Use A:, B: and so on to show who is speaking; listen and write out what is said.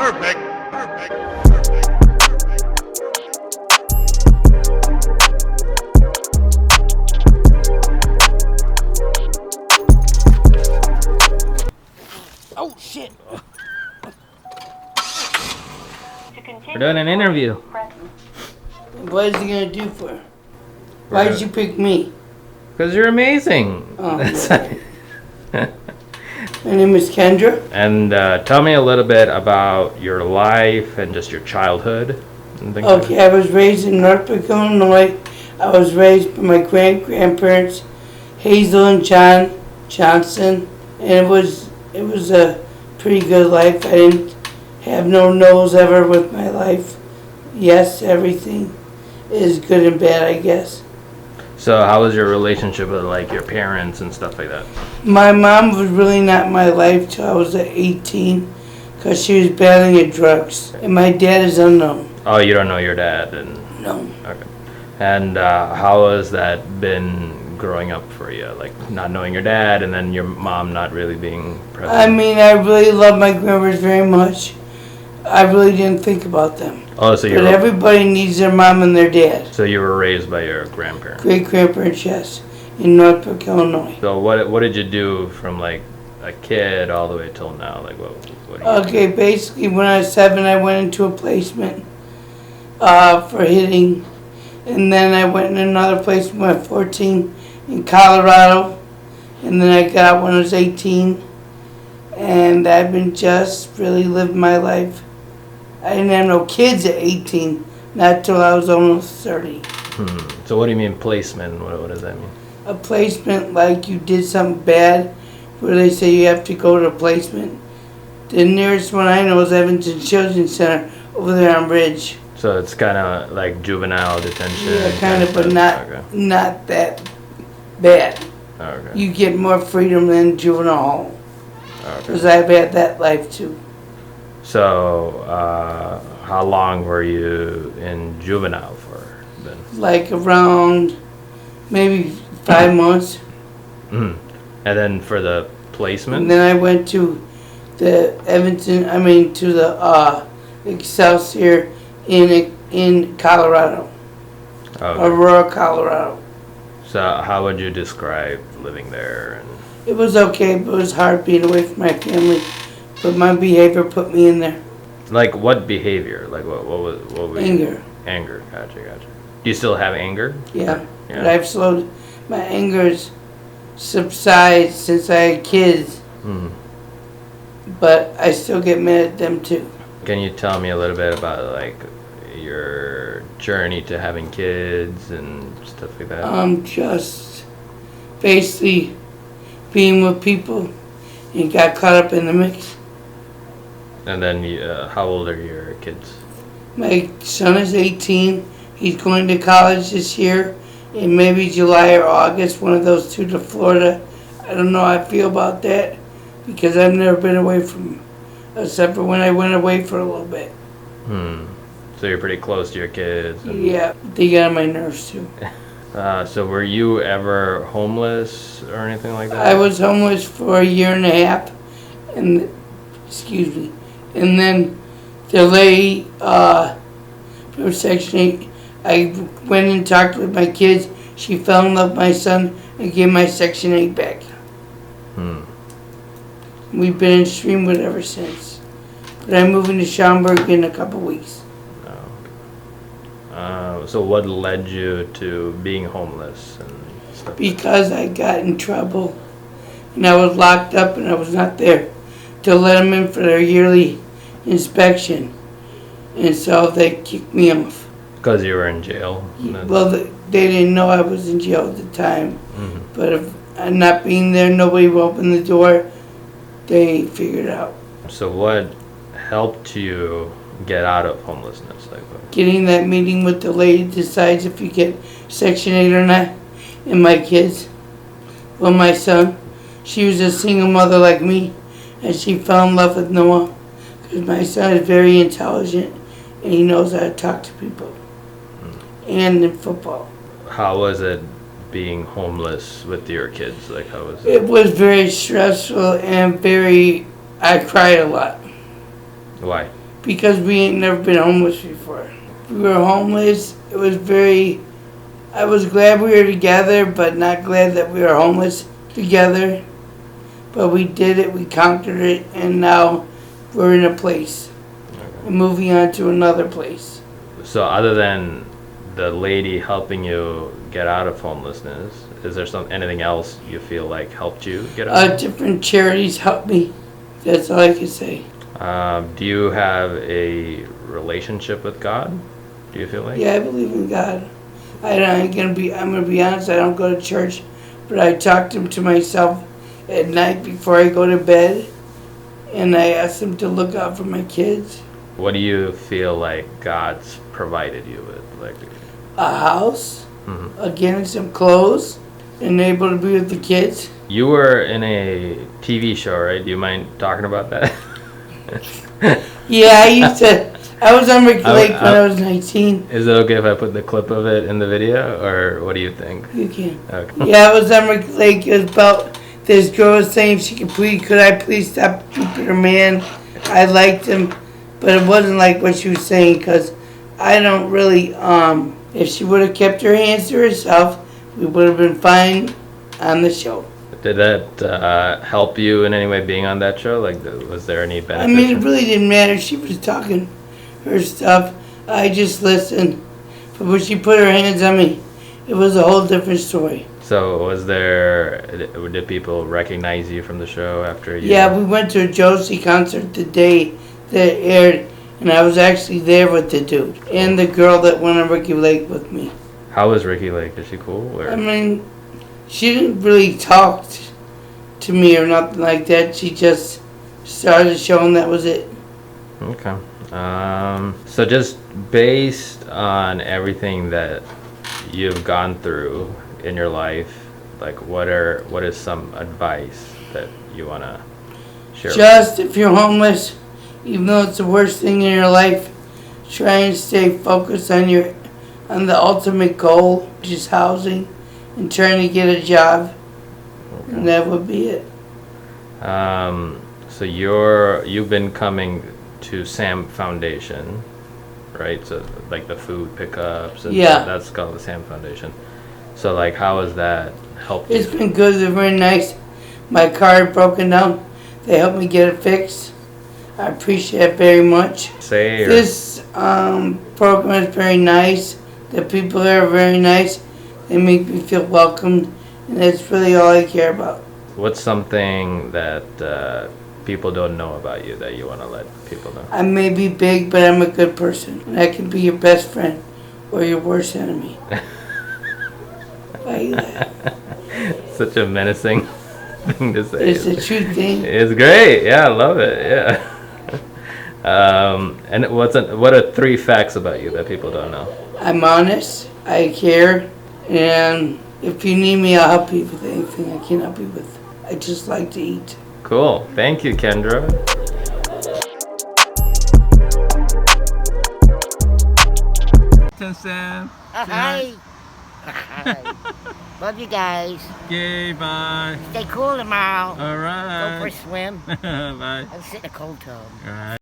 A: Oh shit!
B: We're doing an interview.
A: What is he gonna do for her? Why did you pick me?
B: Because you're amazing.
A: Oh, my name is Kendra.
B: And tell me a little bit about your life and just your childhood. And things like
A: Okay, I was raised in Northbrook, Illinois. I was raised by my grandparents, Hazel and John Johnson, and it was a pretty good life. I didn't have no no's ever with my life. Yes, everything is good and bad, I guess.
B: So how was your relationship with like your parents and stuff like that?
A: My mom was really not in my life till I was 18 because she was battling drugs. And my dad is unknown.
B: Oh, you don't know your dad?
A: No.
B: Okay. And how has that been growing up for you? Like not knowing your dad and then your mom not really being present?
A: I mean, I really love my grandparents very much. I really didn't think about them.
B: Oh, so
A: But everybody needs their mom and their dad.
B: So you were raised by your grandparents?
A: Great-grandparents, yes, in Northbrook, Illinois.
B: So what did you do from like a kid all the way till now? Like what do you
A: Okay, basically when I was 7, I went into a placement for hitting. And then I went in another placement when I was 14 in Colorado. And then I got out when I was 18. And I've been just really living my life. I didn't have no kids at 18, not till I was almost 30.
B: So what do you mean placement? What does that mean?
A: A placement like you did something bad, where they say you have to go to a placement. The nearest one I know is Evanston Children's Center over there on Ridge.
B: So it's kind of like juvenile detention?
A: Yeah, kind of, but not that bad.
B: Okay.
A: You get more freedom than juvenile hall. Because
B: Okay.
A: I've had that life too.
B: So how long were you in juvenile for then?
A: Like around maybe 5 months.
B: And then for the placement?
A: And then I went to the to the Excelsior in Colorado,
B: Okay.
A: Aurora, Colorado.
B: So how would you describe living there? And
A: It was okay, but it was hard being away from my family. But my behavior put me in there.
B: like what behavior? Like what was
A: Anger.
B: Anger. Gotcha. Do you still have anger?
A: Yeah. But I've slowed. My anger's subsided since I had kids. But I still get mad at them too.
B: Can you tell me a little bit about like your journey to having kids and stuff like that?
A: Just basically being with people and got caught up in the mix.
B: And then how old are your kids?
A: My son is 18. He's going to college this year in maybe July or August, one of those two, to Florida. I don't know how I feel about that because I've never been away from, except for when I went away for a little bit.
B: So you're pretty close to your kids?
A: Yeah, they got on my nerves too.
B: So were you ever homeless or anything like that?
A: I was homeless for a year and a half, and and then the lady from Section 8, I went and talked with my kids. She fell in love with my son and gave my Section 8 back. We've been in Streamwood ever since. But I'm moving to Schaumburg in a couple weeks.
B: So what led you to being homeless and stuff?
A: Because I got in trouble and I was locked up and I was not there to let them in for their yearly inspection. And so they kicked me off.
B: Because you were in jail?
A: Well, they didn't know I was in jail at the time. But if I'm not being there, nobody will open the door. They figured it out.
B: So what helped you get out of homelessness? Like what?
A: Getting that meeting with the lady decides if you get Section 8 or not. And my kids, well, my son, she was a single mother like me, and she fell in love with Noah. Because my son is very intelligent, and he knows how to talk to people. And in football.
B: How was it being homeless with your kids? Like how was it?
A: It was very stressful and I cried a lot.
B: Why?
A: because we ain't never been homeless before. We were homeless. It was I was glad we were together, but not glad that we were homeless together. But we did it, we conquered it, and now we're in a place. And moving on to another place.
B: So other than the lady helping you get out of homelessness, is there anything else you feel like helped you get out?
A: Different charities helped me. That's all I can say.
B: Do you have a relationship with God? Do you feel like?
A: Yeah, I believe in God. I'm gonna be honest, I don't go to church, but I talk to myself at night before I go to bed, and I ask him to look out for my kids.
B: What do you feel like God's provided you with? Like
A: a house, again, some clothes, and able to be with the kids.
B: You were in a TV show, right? Do you mind talking about that?
A: Yeah, I was on Ricky Lake when I was 19.
B: Is it okay if I put the clip of it in the video, or what do you think?
A: You can.
B: Okay.
A: Yeah, I was on Ricky Lake. It was about this girl was saying could I please stop keeping her man? I liked him, but it wasn't like what she was saying, because I don't really, if she would have kept her hands to herself, we would have been fine on the show.
B: Did that help you in any way being on that show? Like, was there any benefit?
A: I mean, it really didn't matter. She was talking her stuff. I just listened. But when she put her hands on me, it was a whole different story.
B: So did people recognize you from the show after you?
A: Yeah, we went to a Josie concert the day that it aired, and I was actually there with the dude and the girl that went on Ricky Lake with me.
B: How was Ricky Lake? Is she cool? Or?
A: I mean, she didn't really talk to me or nothing like that. She just started the show, and that was it.
B: Okay. So just based on everything that you've gone through in your life, like what is some advice that you want to share?
A: Just if you're homeless, even though it's the worst thing in your life, try and stay focused on the ultimate goal, which is housing, and trying to get a job. Okay. And that would be it.
B: So you've been coming to S.A.M Foundation, right? So like the food pickups and
A: yeah,
B: that's called the S.A.M Foundation. So like, how has that helped you?
A: It's been good. They're very nice. My car had broken down. They helped me get it fixed. I appreciate it very much. This program is very nice. The people there are very nice. They make me feel welcomed, and that's really all I care about.
B: What's something that people don't know about you that you want to let people know?
A: I may be big, but I'm a good person. And I can be your best friend or your worst enemy. Like that.
B: Such a menacing thing to say.
A: It's a true thing.
B: It's great. Yeah, I love it. Yeah. And what are 3 facts about you that people don't know?
A: I'm honest. I care. And if you need me, I'll help you with anything I can help you with. I just like to eat.
B: Cool. Thank you, Kendra.
C: Sam.
D: Hi. Hi. Love you guys.
C: Yay, bye.
D: Stay cool tomorrow.
C: All right.
D: Go for a swim.
C: Bye.
D: I'll sit in a cold tub.
C: All right.